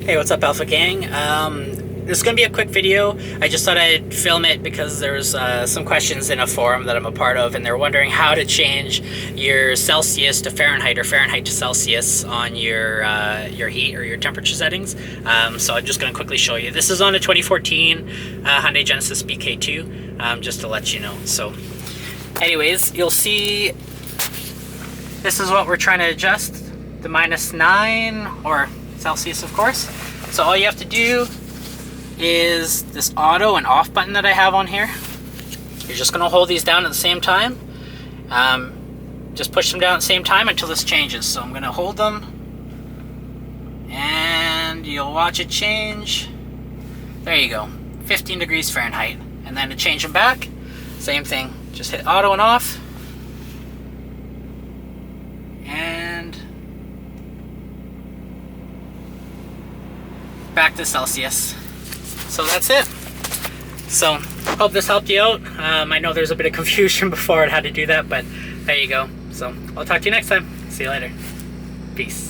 Hey, what's up, Alpha Gang? This is going to be a quick video. I just thought I'd film it because there's some questions in a forum that I'm a part of, and they're wondering how to change your Celsius to Fahrenheit or Fahrenheit to Celsius on your heat or your temperature settings. So I'm just going to quickly show you. This is on a 2014 Hyundai Genesis BK2, just to let you know. So anyways, you'll see this is what we're trying to adjust, the -9 or Celsius, of course. So all you have to do is this auto and off button that I have on here. You're just going to hold these down at the same time. Just push them down at the same time until this changes. So I'm going to hold them and you'll watch it change. There you go, 15 degrees Fahrenheit. And then to change them back, same thing. Just hit auto and off. And back to Celsius. So that's it. So hope this helped you out. I know there's a bit of confusion before on how to do that, but there you go. So I'll talk to you next time. See you later. Peace.